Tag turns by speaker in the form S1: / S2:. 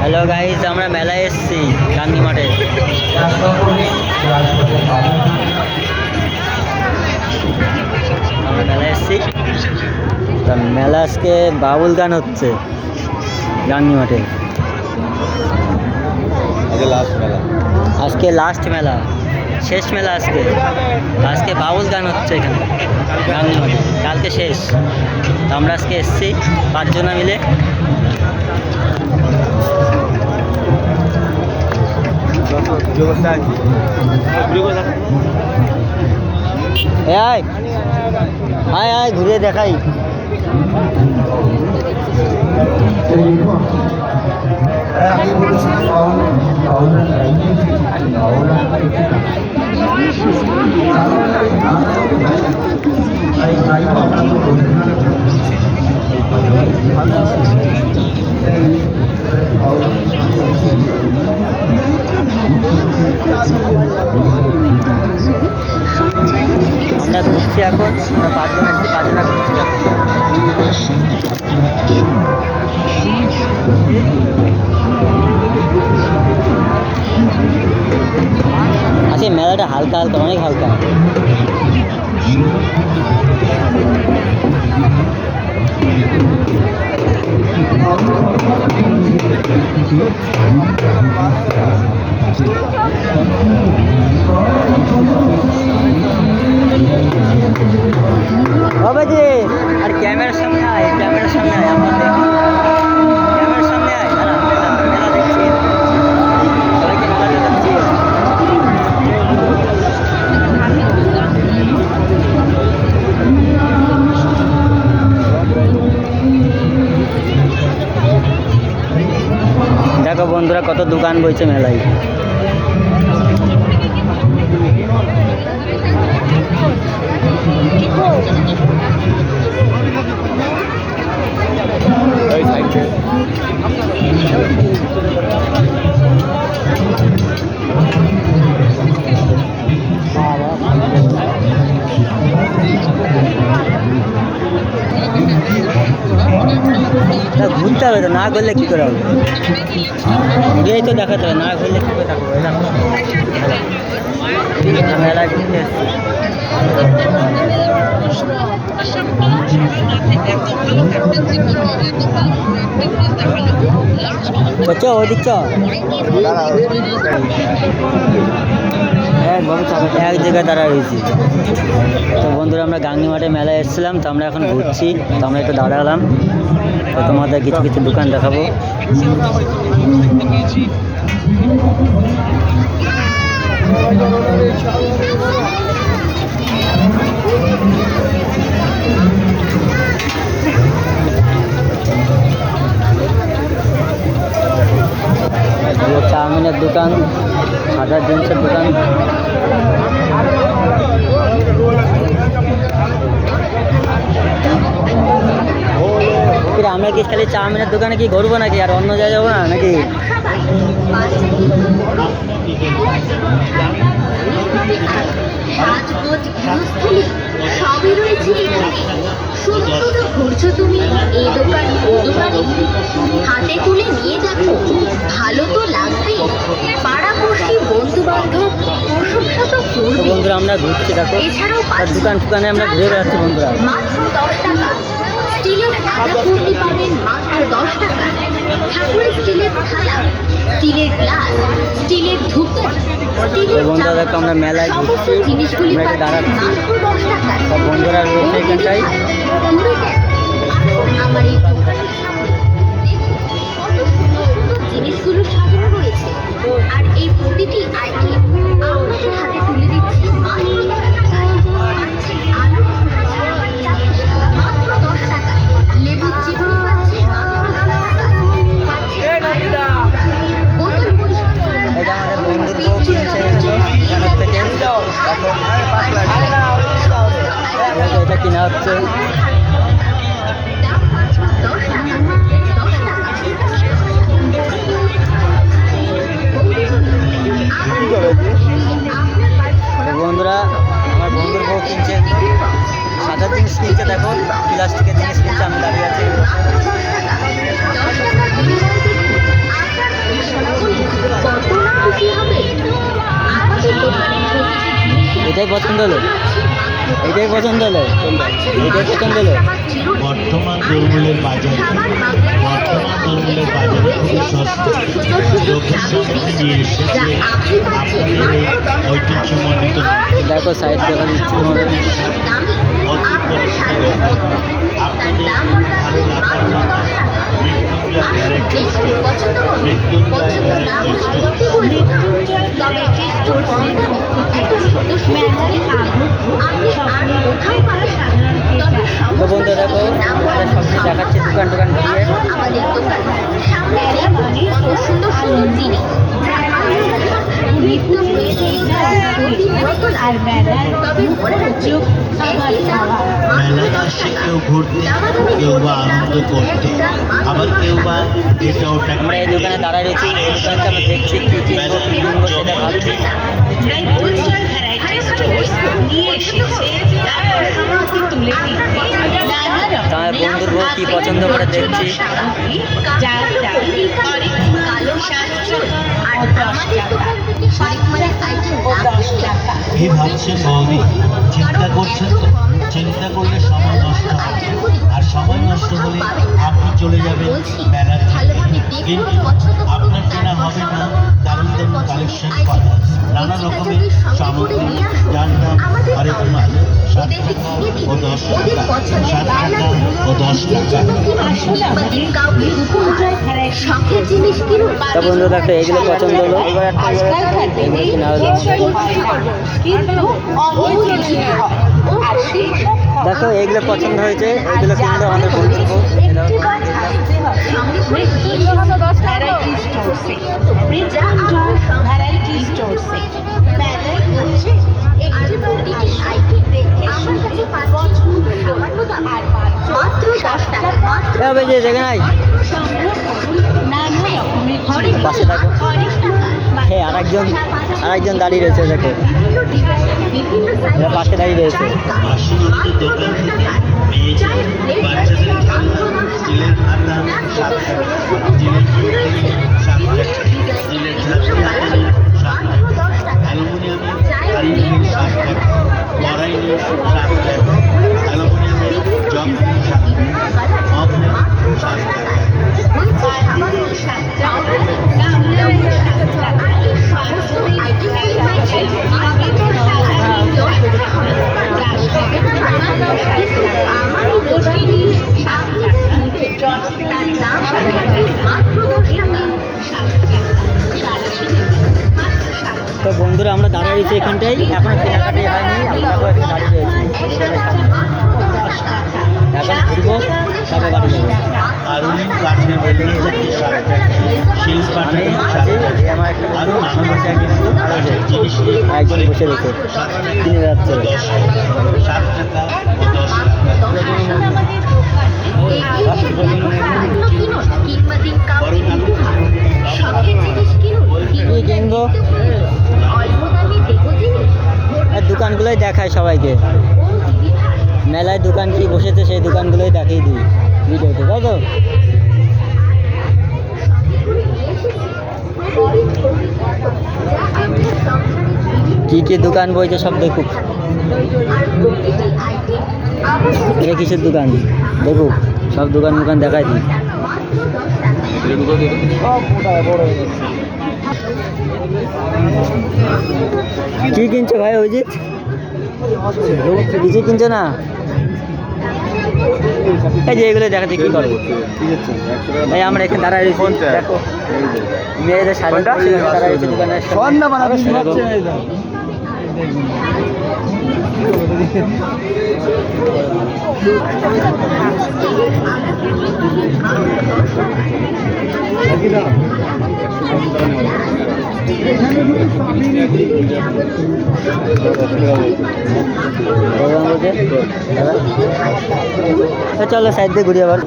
S1: Hello guys, আমরা মেলায় এসেছি গান্ধী মাঠে। আমরা মেলায় এসেছি, মেলা আজকে বাউল গান হচ্ছে গান্ধী মাঠে। আজকে লাস্ট মেলা, শেষ মেলা আজকে। আজকে বাউল গান হচ্ছে এখানে গান্ধী মাঠে, কালকে শেষ। তো আমরা আজকে এসেছি 5 জনা মিলে। আয় আয় আয় ঘুরে দেখাই। আমরা ঘুরছি এখন, আমরা 5 জন আসছি, 5 জনা ঘুরছি। আচ্ছা, মেলাটা হালকা হালকা, অনেক হালকা। বাবাজি আর ক্যামেরার সামনে আয়, ক্যামেরার সামনে আয়, আমাদের ক্যামেরার সামনে আয়। মেলা দেখছি, সবাইকে মেলা দেখাচ্ছি। দেখো বন্ধুরা, কত দোকান বইছে মেলায়। ঘুরতে হবে তো, না ঘুরলে কী করে হবে? এই তো দেখাতে হবে, না ঘুরলে কী করে থাকবো? মেলায় ঘুরতে এসছি। ওদিক চ, এক জায়গায় দাঁড়া রয়েছি। তো বন্ধুরা, আমরা গান্ধী মাঠে মেলায় এসেছিলাম, তো আমরা এখন ঘুরছি। তো আমরা একটু দাঁড়ালাম, তো তোমাদের কিছু কিছু দোকান দেখাবো। চাউমিনের দোকান, সাদার জিনিসের দোকান। আমরা কি খালি চাউমিনের দোকানে কি ঘুরবো নাকি, আর অন্য জায়গায় যাবো না নাকি?
S2: ঘুরছো তুমি এই দোকান ওই দোকানে, হাতে তুলে নিয়ে যাচ্ছ, ভালো তো লাগবে। পাড়াপড়শি বন্ধু বান্ধব প্রশংসা তো করবে।
S1: বন্ধুরা, আমরা ঘুরছি, দেখো
S2: এছাড়াও
S1: দোকান টুকানে আমরা ঘুরে বেড়াচ্ছি বন্ধুরা।
S2: মাত্র 10 টাকা স্টিলের থালা কুর্তি পাবেন, মাত্র 10 টাকা। ঠাকুরের স্টিলের থালা, স্টিলের গ্লাস, স্টিলের ধূপ,
S1: বন্ধুরা দেখো, আমরা মেলায় ঘুরছি, আমরা এটা দাঁড়াচ্ছি। সব বন্ধুরা রয়েছে এখানটায়।
S2: আমার এই দোকানের সামনে দেখুন কত সুন্দর সুন্দর জিনিসগুলো সাজানো রয়েছে, আর এই প্রতিটি আইটেম আপনাদের হাতে তুলে দিচ্ছি মাত্র 10 টাকায়। পাচ্ছেন আলু খোসা ছাড়া চাটনি মাত্র 10 টাকায়, লেবু চিংড়ি পাচ্ছেন মাত্র 10 টাকায়, পাচ্ছেন বোতল পরিষ্কার করা
S1: আমাদের বন্ধুর বউ কিনছে এখানের থেকে, এটা কিনা হচ্ছে। বন্ধুরা, আমার বন্ধুর বউ কিনছে, সাদা জিনিস কিনছে, দেখো প্লাস্টিকের জিনিস কিনছে। আমি দাঁড়িয়ে আছি। এটাই পছন্দ হলো, এটাই পছন্দ হলো, এটাই পছন্দ হলো।
S3: বর্তমান তরমুজের বাজারে খুবই সস্তা। লোকের সামনে নিয়ে এসেছে আপনাদের এই ঐতিহ্যমণ্ডিত
S1: দেখো সাইড দেখা দিচ্ছি তোমাদের।
S3: অতি পরিষ্কার আপনাদের ভালো লাগার মতো Mrityunjay variety store, Mrityunjay variety store.
S1: তো বন্ধু দেখো আমাদের সবজি দেখাচ্ছি দোকান টোকান ঘুরিয়ে।
S2: আমাদের দোকান সামনে কত সুন্দর সুন্দর জিনিস নিত্য প্রয়োজনীয় আর মেলার তবে মনে হচ্ছে
S3: মেলায় আসে কেউ ঘুরতে, কেউ বা আনন্দ করতে, আবার কেউ বা এটা ওটা।
S1: আমরা এই দোকানে দাঁড়ায় রয়েছি, এই দোকানটা আমরা দেখছি কী কিনবো কী কিনবো সেটা ভাবছি। তার বন্ধুর বউ কী পছন্দ করে দেখছি।
S3: এই ভাবছেন বৌদি, চিন্তা করছেন তো? চিন্তা করলে সময় নষ্ট হবে, আর সময় নষ্ট হলে আপনি চলে যাবেন মেলার থেকে, কিন্তু আপনার কেনা হবে না দারুণ দারুণ কালেকশন পাওয়া, নানা রকমের সামগ্রী, যার দাম হরেক মাস 7 টাকা ও 10 টাকা, 7 টাকা ও 10 টাকা।
S1: তা বন্ধু দেখো এগুলো পছন্দ হলো, এগুলো কিনা হলো। দেখো এগুলো পছন্দ হয়েছে, এগুলো কিনলে আমাদের বন্ধুর বউ। দেখে নাই পাশে থাকো। হ্যাঁ আরেকজন দাঁড়িয়ে রয়েছে, দেখো পাশে দাঁড়িয়ে রয়েছে।
S3: পার্শ্ববর্তী দোকান থেকে মেয়েদের বাচ্চাদের খেলনা, স্টিলের হাতা 7 টাকা, স্টিলের ফুলদানি 7 টাকা, স্টিলের ঝাঁপি হাতানি 7 টাকা, অ্যালুমিনিয়ামের হাঁড়ি 7 টাকা, কড়াই 7 টাকা, অ্যালুমিনিয়ামের জগ 7 টাকা, মগ 7 টাকা।
S1: তো বন্ধুরা আমরা দাঁড়িয়ে রয়েছি এখানটাই, এখনো কেনাকাটি হয়নি, আমরা এখানে দাঁড়িয়ে রয়েছি এখন ঘুরবো তবে বাড়ি যাবো।
S3: আরুলিন কাঠের বেলুন 7 টাকা, শিল কাঠের 7 টাকা,
S1: আমার একটা
S3: আরও নানা
S1: বসে
S3: রকমের কাঠের জিনিস নিয়ে
S1: একজন বসে রয়েছে
S3: 7 টাকা
S1: কিনে যাচ্ছে।
S3: ও 10 টাকা, 7 টাকা ও 10 টাকা।
S1: কি কিনবো দোকানগুলোই দেখায় সবাইকে, মেলায় দোকান কি বসেছে সেই দোকানগুলোই দেখিয়ে দিই ভিডিওতে, তাই তো? কি কি দোকান বইছে সব দেখুক। এটা কিসের দোকান দেখুক, সব দোকান দেখাই দিই। কি কিনছো ভাই অভিজিৎ? কিছু কিনছো না? এই যে এগুলো দেখাতে কি করবো? এই আমরা এখানে দাঁড়ায় রয়েছি, দেখো মেয়েদের শাড়ি দাঁড়ায় রয়েছে দোকানের চলো সাইড দিয়ে ঘুরি আবার।